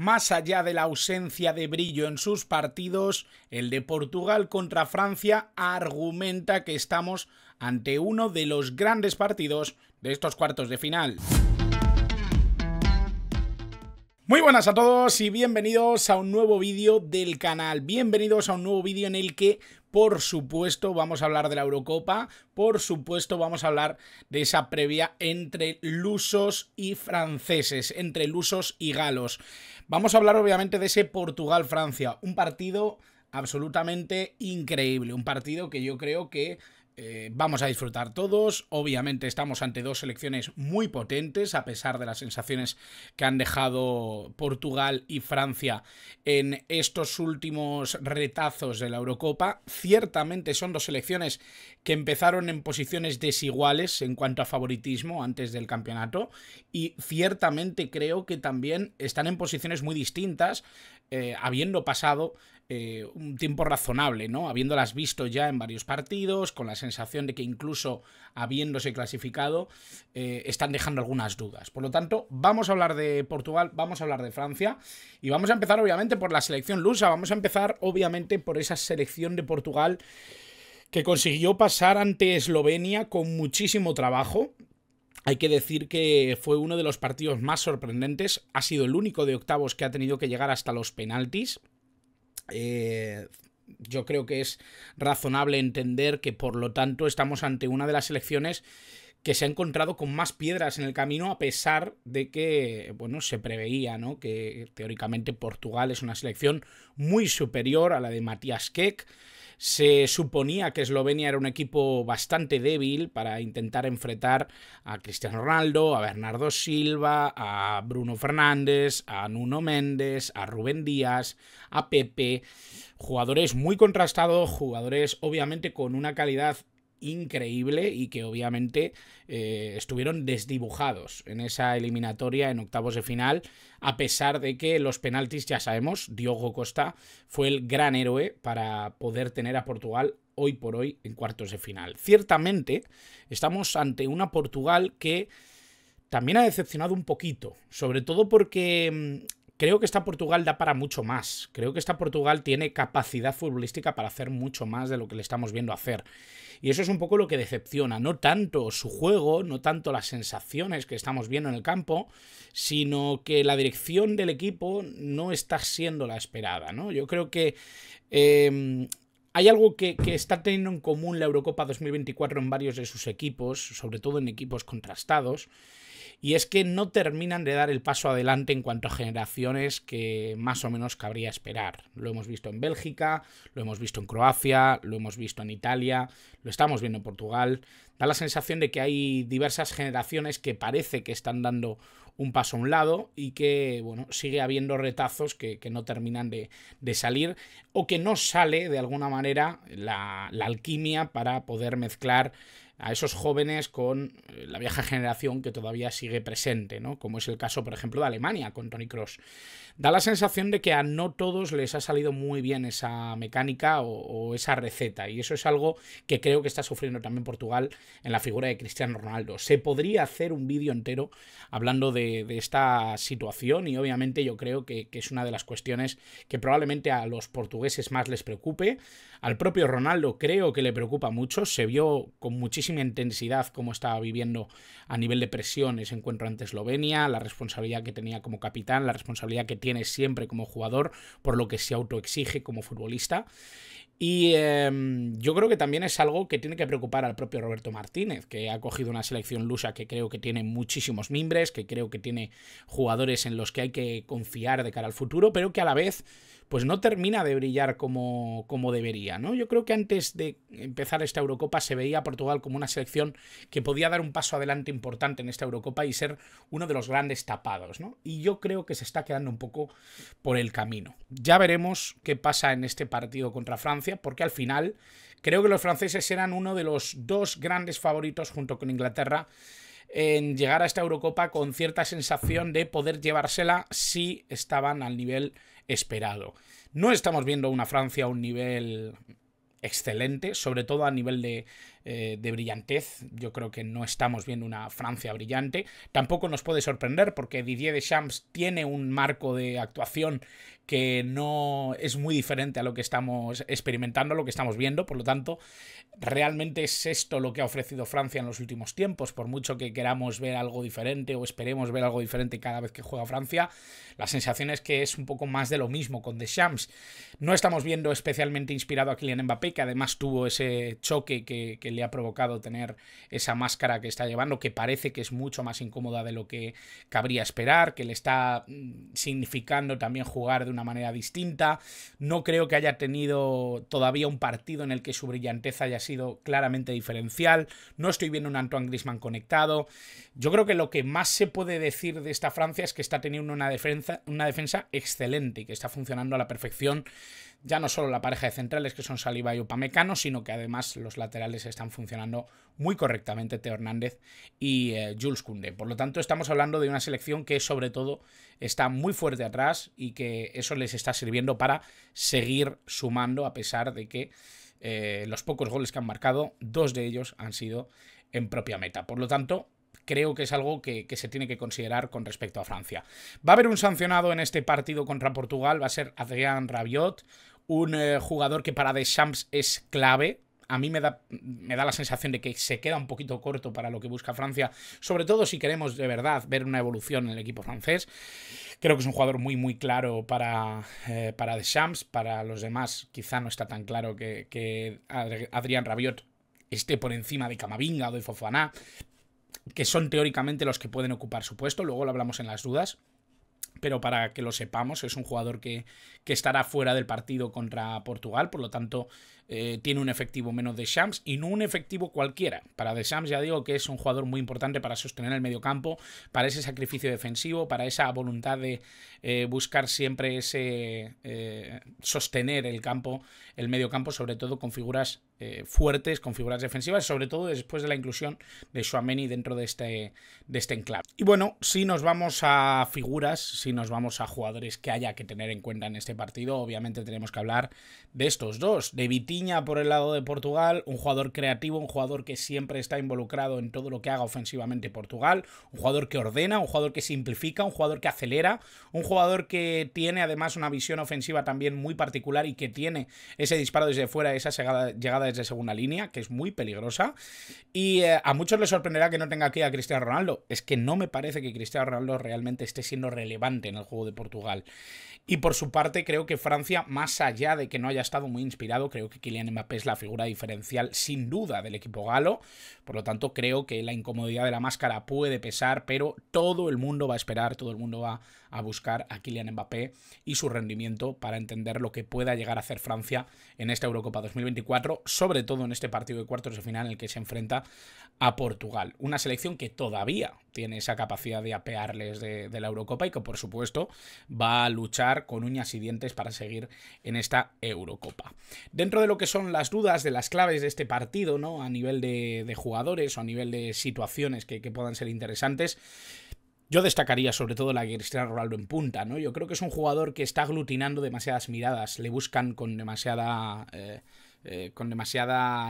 Más allá de la ausencia de brillo en sus partidos, el de Portugal contra Francia argumenta que estamos ante uno de los grandes partidos de estos cuartos de final. Muy buenas a todos y bienvenidos a un nuevo vídeo del canal. Bienvenidos a un nuevo vídeo en el que, por supuesto, vamos a hablar de la Eurocopa. Por supuesto, vamos a hablar de esa previa entre lusos y franceses, entre lusos y galos. Vamos a hablar, obviamente, de ese Portugal-Francia. Un partido absolutamente increíble. Un partido que yo creo que vamos a disfrutar todos. Obviamente estamos ante dos selecciones muy potentes, a pesar de las sensaciones que han dejado Portugal y Francia en estos últimos retazos de la Eurocopa. Ciertamente son dos selecciones que empezaron en posiciones desiguales en cuanto a favoritismo antes del campeonato, y ciertamente creo que también están en posiciones muy distintas, habiendo pasado un tiempo razonable, ¿no? Habiéndolas visto ya en varios partidos, con la sensación de que incluso habiéndose clasificado, están dejando algunas dudas. Por lo tanto, vamos a hablar de Portugal, vamos a hablar de Francia, y vamos a empezar obviamente por la selección lusa. Vamos a empezar obviamente por esa selección de Portugal que consiguió pasar ante Eslovenia con muchísimo trabajo. Hay que decir que fue uno de los partidos más sorprendentes. Ha sido el único de octavos que ha tenido que llegar hasta los penaltis. Yo creo que es razonable entender que, por lo tanto, estamos ante una de las selecciones que se ha encontrado con más piedras en el camino, a pesar de que, bueno, se preveía, ¿no?, que teóricamente Portugal es una selección muy superior a la de Matías Kek. Se suponía que Eslovenia era un equipo bastante débil para intentar enfrentar a Cristiano Ronaldo, a Bernardo Silva, a Bruno Fernández, a Nuno Mendes, a Rubén Díaz, a Pepe. Jugadores muy contrastados, jugadores obviamente con una calidad increíble y que obviamente estuvieron desdibujados en esa eliminatoria en octavos de final, a pesar de que los penaltis, ya sabemos, Diogo Costa fue el gran héroe para poder tener a Portugal hoy por hoy en cuartos de final. Ciertamente estamos ante una Portugal que también ha decepcionado un poquito, sobre todo porque creo que esta Portugal da para mucho más. Creo que esta Portugal tiene capacidad futbolística para hacer mucho más de lo que le estamos viendo hacer. Y eso es un poco lo que decepciona. No tanto su juego, no tanto las sensaciones que estamos viendo en el campo, sino que la dirección del equipo no está siendo la esperada, ¿no? Yo creo que hay algo que está teniendo en común la Eurocopa 2024 en varios de sus equipos, sobre todo en equipos contrastados, y es que no terminan de dar el paso adelante en cuanto a generaciones que más o menos cabría esperar. Lo hemos visto en Bélgica, lo hemos visto en Croacia, lo hemos visto en Italia, lo estamos viendo en Portugal. Da la sensación de que hay diversas generaciones que parece que están dando un paso a un lado y que, bueno, sigue habiendo retazos que no terminan de salir, o que no sale de alguna manera la alquimia para poder mezclar a esos jóvenes con la vieja generación que todavía sigue presente, ¿no? Como es el caso, por ejemplo, de Alemania con Toni Kroos. Da la sensación de que a no todos les ha salido muy bien esa mecánica o esa receta, y eso es algo que creo que está sufriendo también Portugal en la figura de Cristiano Ronaldo. Se podría hacer un vídeo entero hablando de esta situación, y obviamente yo creo que es una de las cuestiones que probablemente a los portugueses más les preocupe. Al propio Ronaldo creo que le preocupa mucho. Se vio con muchísima intensidad cómo estaba viviendo a nivel de presión ese encuentro ante Eslovenia, la responsabilidad que tenía como capitán, la responsabilidad que tiene siempre como jugador, por lo que se autoexige como futbolista. Y yo creo que también es algo que tiene que preocupar al propio Roberto Martínez, que ha cogido una selección lusa que creo que tiene muchísimos mimbres, que creo que tiene jugadores en los que hay que confiar de cara al futuro, pero que a la vez pues no termina de brillar como debería, ¿no? Yo creo que antes de empezar esta Eurocopa se veía a Portugal como una selección que podía dar un paso adelante importante en esta Eurocopa y ser uno de los grandes tapados, ¿no? Y yo creo que se está quedando un poco por el camino. Ya veremos qué pasa en este partido contra Francia, porque al final creo que los franceses eran uno de los dos grandes favoritos junto con Inglaterra en llegar a esta Eurocopa con cierta sensación de poder llevársela si estaban al nivel esperado. No estamos viendo una Francia a un nivel excelente, sobre todo a nivel de de brillantez. Yo creo que no estamos viendo una Francia brillante. Tampoco nos puede sorprender porque Didier Deschamps tiene un marco de actuación que no es muy diferente a lo que estamos experimentando, lo que estamos viendo. Por lo tanto, realmente es esto lo que ha ofrecido Francia en los últimos tiempos. Por mucho que queramos ver algo diferente o esperemos ver algo diferente cada vez que juega Francia, la sensación es que es un poco más de lo mismo con Deschamps. No estamos viendo especialmente inspirado a Kylian Mbappé, que además tuvo ese choque que le ha provocado tener esa máscara que está llevando, que parece que es mucho más incómoda de lo que cabría esperar, que le está significando también jugar de una manera distinta. No creo que haya tenido todavía un partido en el que su brillantez haya sido claramente diferencial. No estoy viendo un Antoine Griezmann conectado. Yo creo que lo que más se puede decir de esta Francia es que está teniendo una defensa excelente y que está funcionando a la perfección. Ya no solo la pareja de centrales, que son Saliba y Upamecano, sino que además los laterales están funcionando muy correctamente, Theo Hernández y Jules Koundé. Por lo tanto, estamos hablando de una selección que sobre todo está muy fuerte atrás y que eso les está sirviendo para seguir sumando, a pesar de que los pocos goles que han marcado, 2 de ellos han sido en propia meta. Por lo tanto, creo que es algo que se tiene que considerar con respecto a Francia. Va a haber un sancionado en este partido contra Portugal, va a ser Adrien Rabiot, un jugador que para Deschamps es clave. A mí me da la sensación de que se queda un poquito corto para lo que busca Francia, sobre todo si queremos de verdad ver una evolución en el equipo francés. Creo que es un jugador muy muy claro para Deschamps. Para los demás quizá no está tan claro que Adrien Rabiot esté por encima de Camavinga o de Fofana, que son teóricamente los que pueden ocupar su puesto. Luego lo hablamos en las dudas, pero para que lo sepamos, es un jugador que estará fuera del partido contra Portugal. Por lo tanto, tiene un efectivo menos de Deschamps, y no un efectivo cualquiera. Para Deschamps ya digo que es un jugador muy importante para sostener el mediocampo, para ese sacrificio defensivo, para esa voluntad de buscar siempre ese sostener el mediocampo, sobre todo con figuras fuertes, con figuras defensivas, sobre todo después de la inclusión de Tchouaméni dentro de este enclave. Y bueno, si nos vamos a figuras, si nos vamos a jugadores que haya que tener en cuenta en este partido, obviamente tenemos que hablar de estos dos, de Vitinha por el lado de Portugal, un jugador creativo, un jugador que siempre está involucrado en todo lo que haga ofensivamente Portugal, un jugador que ordena, un jugador que simplifica, un jugador que acelera, un jugador que tiene además una visión ofensiva también muy particular y que tiene ese disparo desde fuera, esa llegada desde segunda línea, que es muy peligrosa. Y a muchos les sorprenderá que no tenga aquí a Cristiano Ronaldo. Es que no me parece que Cristiano Ronaldo realmente esté siendo relevante en el juego de Portugal. Y por su parte, creo que Francia, más allá de que no haya estado muy inspirado, creo que Kylian Mbappé es la figura diferencial sin duda del equipo galo. Por lo tanto, creo que la incomodidad de la máscara puede pesar, pero todo el mundo va a esperar, todo el mundo va a buscar a Kylian Mbappé y su rendimiento para entender lo que pueda llegar a hacer Francia en esta Eurocopa 2024, sobre todo en este partido de cuartos de final en el que se enfrenta a Portugal. Una selección que todavía tiene esa capacidad de apearles de la Eurocopa y que por supuesto va a luchar con uñas y dientes para seguir en esta Eurocopa. Dentro de lo que son las dudas, de las claves de este partido, ¿no?, a nivel de jugadores o a nivel de situaciones que puedan ser interesantes, yo destacaría sobre todo la de Cristiano Ronaldo en punta, ¿no? Yo creo que es un jugador que está aglutinando demasiadas miradas, le buscan con demasiada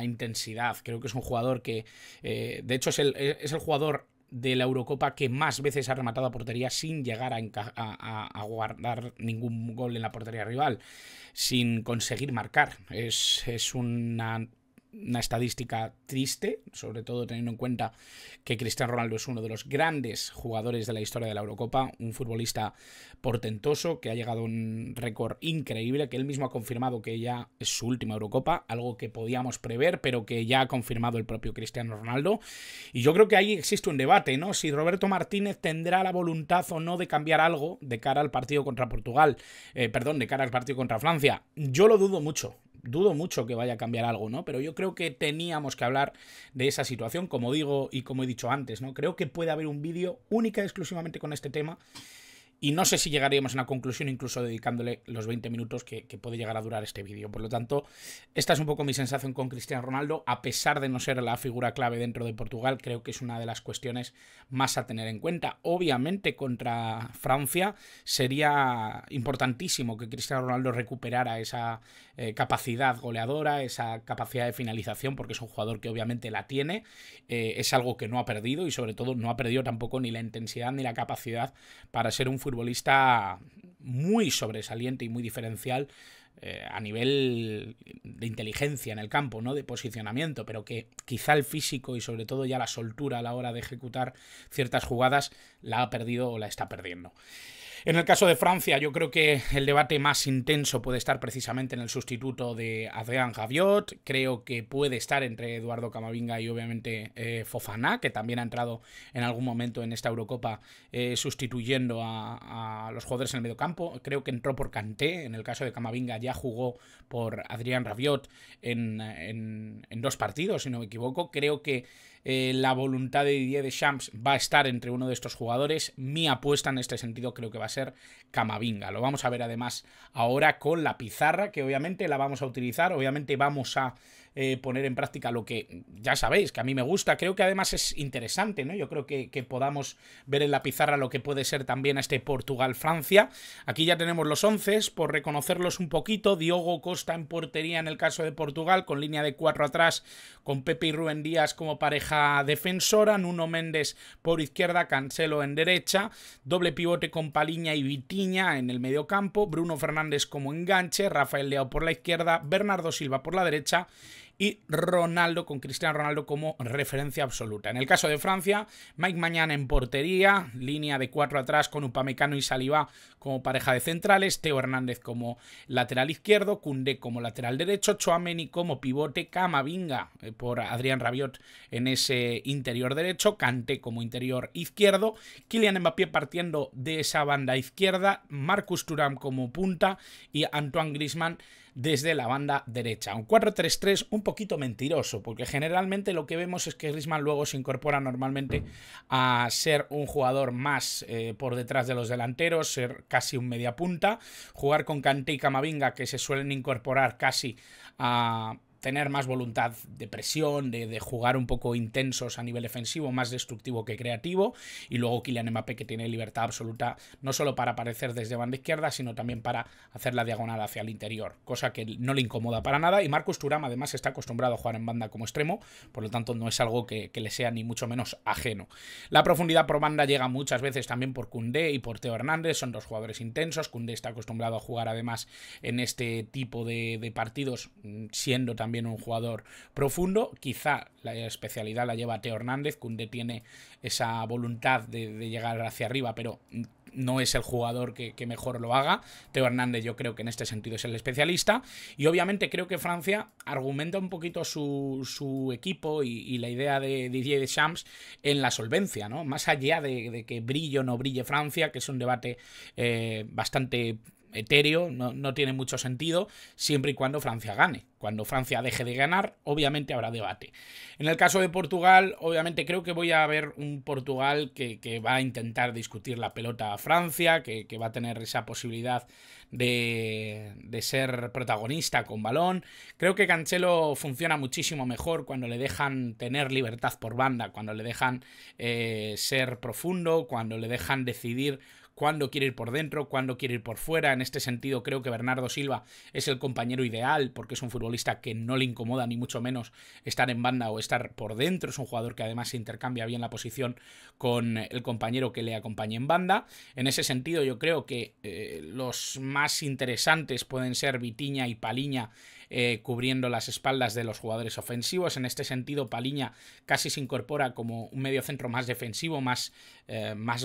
intensidad. Creo que es un jugador que, de hecho, es el jugador de la Eurocopa que más veces ha rematado a portería sin llegar a guardar ningún gol en la portería rival, sin conseguir marcar. Es una estadística triste, sobre todo teniendo en cuenta que Cristiano Ronaldo es uno de los grandes jugadores de la historia de la Eurocopa, un futbolista portentoso que ha llegado a un récord increíble, que él mismo ha confirmado que ya es su última Eurocopa, algo que podíamos prever, pero que ya ha confirmado el propio Cristiano Ronaldo. Y yo creo que ahí existe un debate, ¿no? Si Roberto Martínez tendrá la voluntad o no de cambiar algo de cara al partido contra Portugal, de cara al partido contra Francia. Yo lo dudo mucho. Dudo mucho que vaya a cambiar algo, ¿no? Pero yo creo que teníamos que hablar de esa situación, como digo y como he dicho antes, ¿no? Creo que puede haber un vídeo única y exclusivamente con este tema Y no sé si llegaríamos a una conclusión incluso dedicándole los 20 minutos que puede llegar a durar este vídeo. Por lo tanto, esta es un poco mi sensación con Cristiano Ronaldo. A pesar de no ser la figura clave dentro de Portugal, creo que es una de las cuestiones más a tener en cuenta. Obviamente, contra Francia sería importantísimo que Cristiano Ronaldo recuperara esa capacidad goleadora, esa capacidad de finalización, porque es un jugador que obviamente la tiene. Es algo que no ha perdido y sobre todo no ha perdido tampoco ni la intensidad ni la capacidad para ser un futbolista muy sobresaliente y muy diferencial a nivel de inteligencia en el campo, ¿no? De posicionamiento, pero que quizá el físico y sobre todo ya la soltura a la hora de ejecutar ciertas jugadas la ha perdido o la está perdiendo. En el caso de Francia, yo creo que el debate más intenso puede estar precisamente en el sustituto de Adrien Rabiot. Creo que puede estar entre Eduardo Camavinga y obviamente Fofana, que también ha entrado en algún momento en esta Eurocopa sustituyendo a los jugadores en el mediocampo. Creo que entró por Kanté. En el caso de Camavinga ya jugó por Adrien Rabiot en 2 partidos, si no me equivoco. Creo que la voluntad de Didier Deschamps va a estar entre uno de estos jugadores. Mi apuesta en este sentido creo que va a ser Camavinga. Lo vamos a ver además ahora con la pizarra, que obviamente la vamos a utilizar. Obviamente vamos a poner en práctica lo que ya sabéis, que a mí me gusta. Creo que además es interesante, ¿no? Yo creo que podamos ver en la pizarra lo que puede ser también este Portugal-Francia. Aquí ya tenemos los 11, por reconocerlos un poquito. Diogo Costa en portería en el caso de Portugal, con línea de 4 atrás, con Pepe y Rubén Díaz como pareja defensora, Nuno Méndez por izquierda, Cancelo en derecha, doble pivote con Paliña y Vitinha en el medio campo, Bruno Fernández como enganche, Rafael Leao por la izquierda, Bernardo Silva por la derecha y Ronaldo con Cristiano Ronaldo como referencia absoluta. En el caso de Francia, Mike Maignan en portería, línea de 4 atrás con Upamecano y Saliba como pareja de centrales, Theo Hernández como lateral izquierdo, Koundé como lateral derecho, Tchouaméni como pivote, Camavinga por Adrien Rabiot en ese interior derecho, Kanté como interior izquierdo, Kylian Mbappé partiendo de esa banda izquierda, Marcus Thuram como punta y Antoine Griezmann desde la banda derecha. Un 4-3-3 un poquito mentiroso, porque generalmente lo que vemos es que Griezmann luego se incorpora normalmente a ser un jugador más por detrás de los delanteros, ser casi un media punta, jugar con Kanté y Camavinga, que se suelen incorporar casi a tener más voluntad de presión, de jugar un poco intensos a nivel defensivo, más destructivo que creativo, y luego Kylian Mbappé, que tiene libertad absoluta no solo para aparecer desde banda izquierda, sino también para hacer la diagonal hacia el interior, cosa que no le incomoda para nada, y Marcus Thuram además está acostumbrado a jugar en banda como extremo, por lo tanto no es algo que le sea ni mucho menos ajeno. La profundidad por banda llega muchas veces también por Koundé y por Theo Hernández, son 2 jugadores intensos. Koundé está acostumbrado a jugar además en este tipo de partidos, siendo también un jugador profundo. Quizá la especialidad la lleva Theo Hernández. Koundé tiene esa voluntad de llegar hacia arriba, pero no es el jugador que mejor lo haga. Theo Hernández yo creo que en este sentido es el especialista, y obviamente creo que Francia argumenta un poquito su equipo y la idea de Didier Deschamps en la solvencia, ¿no? Más allá de que brille o no brille Francia, que es un debate bastante etéreo, no tiene mucho sentido, siempre y cuando Francia gane. Cuando Francia deje de ganar, obviamente habrá debate. En el caso de Portugal, obviamente creo que voy a ver un Portugal que va a intentar discutir la pelota a Francia, que va a tener esa posibilidad de ser protagonista con balón. Creo que Cancelo funciona muchísimo mejor cuando le dejan tener libertad por banda, cuando le dejan ser profundo, cuando le dejan decidir cuándo quiere ir por dentro, cuándo quiere ir por fuera. En este sentido creo que Bernardo Silva es el compañero ideal, porque es un futbolista que no le incomoda ni mucho menos estar en banda o estar por dentro. Es un jugador que además se intercambia bien la posición con el compañero que le acompañe en banda. En ese sentido yo creo que los más interesantes pueden ser Vitinha y Paliña, cubriendo las espaldas de los jugadores ofensivos. En este sentido, Paliña casi se incorpora como un mediocentro más defensivo, más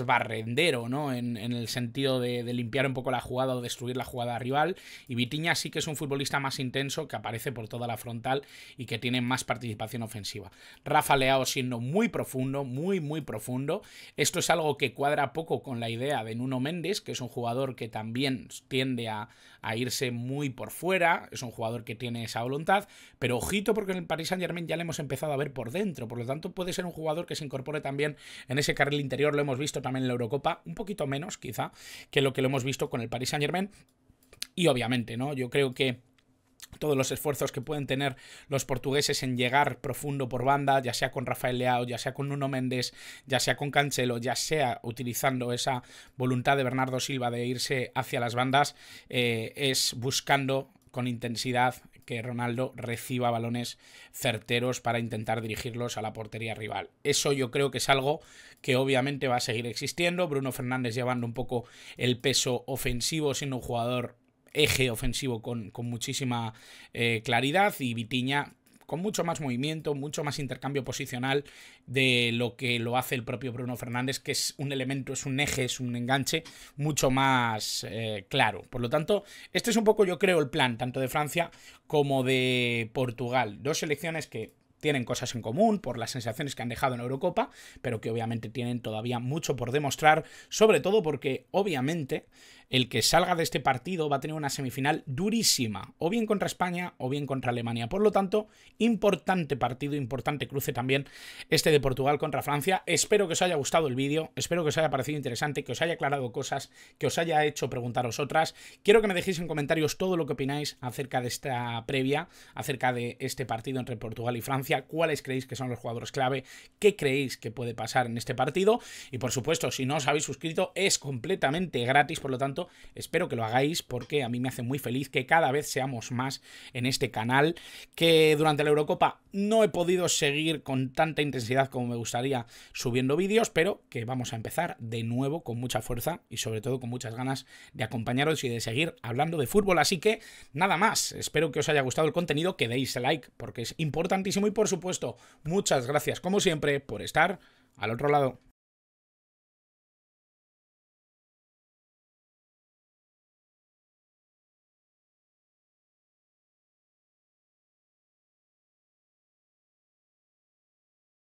barrendero, ¿no? En el sentido de limpiar un poco la jugada o destruir la jugada rival. Y Vitinha sí que es un futbolista más intenso, que aparece por toda la frontal y que tiene más participación ofensiva. Rafa Leao siendo muy profundo, muy profundo. Esto es algo que cuadra poco con la idea de Nuno Méndez, que es un jugador que también tiende a irse muy por fuera. Es un jugador que que tiene esa voluntad, pero ojito porque en el Paris Saint-Germain ya le hemos empezado a ver por dentro, por lo tanto puede ser un jugador que se incorpore también en ese carril interior. Lo hemos visto también en la Eurocopa, un poquito menos quizá que lo que lo hemos visto con el Paris Saint-Germain. Y obviamente, ¿no? Yo creo que todos los esfuerzos que pueden tener los portugueses en llegar profundo por banda, ya sea con Rafael Leao, ya sea con Nuno Mendes, ya sea con Cancelo, ya sea utilizando esa voluntad de Bernardo Silva de irse hacia las bandas, es buscando con intensidad que Ronaldo reciba balones certeros para intentar dirigirlos a la portería rival. Eso yo creo que es algo que obviamente va a seguir existiendo. Bruno Fernández llevando un poco el peso ofensivo, siendo un jugador eje ofensivo con muchísima claridad, y Vitinha con mucho más movimiento, mucho más intercambio posicional de lo que lo hace el propio Bruno Fernández, que es un elemento, es un eje, es un enganche mucho más claro. Por lo tanto, este es un poco, yo creo, el plan tanto de Francia como de Portugal. Dos selecciones que tienen cosas en común por las sensaciones que han dejado en Eurocopa, pero que obviamente tienen todavía mucho por demostrar, sobre todo porque obviamente el que salga de este partido va a tener una semifinal durísima, o bien contra España o bien contra Alemania. Por lo tanto, importante partido, importante cruce también este de Portugal contra Francia. Espero que os haya gustado el vídeo, espero que os haya parecido interesante, que os haya aclarado cosas, que os haya hecho preguntaros otras. Quiero que me dejéis en comentarios todo lo que opináis acerca de esta previa, acerca de este partido entre Portugal y Francia, cuáles creéis que son los jugadores clave, qué creéis que puede pasar en este partido, y por supuesto, si no os habéis suscrito, es completamente gratis. Por lo tanto, espero que lo hagáis porque a mí me hace muy feliz que cada vez seamos más en este canal, que durante la Eurocopa no he podido seguir con tanta intensidad como me gustaría subiendo vídeos, pero que vamos a empezar de nuevo con mucha fuerza y sobre todo con muchas ganas de acompañaros y de seguir hablando de fútbol. Así que nada más, espero que os haya gustado el contenido, que deis like porque es importantísimo, y por supuesto muchas gracias como siempre por estar al otro lado.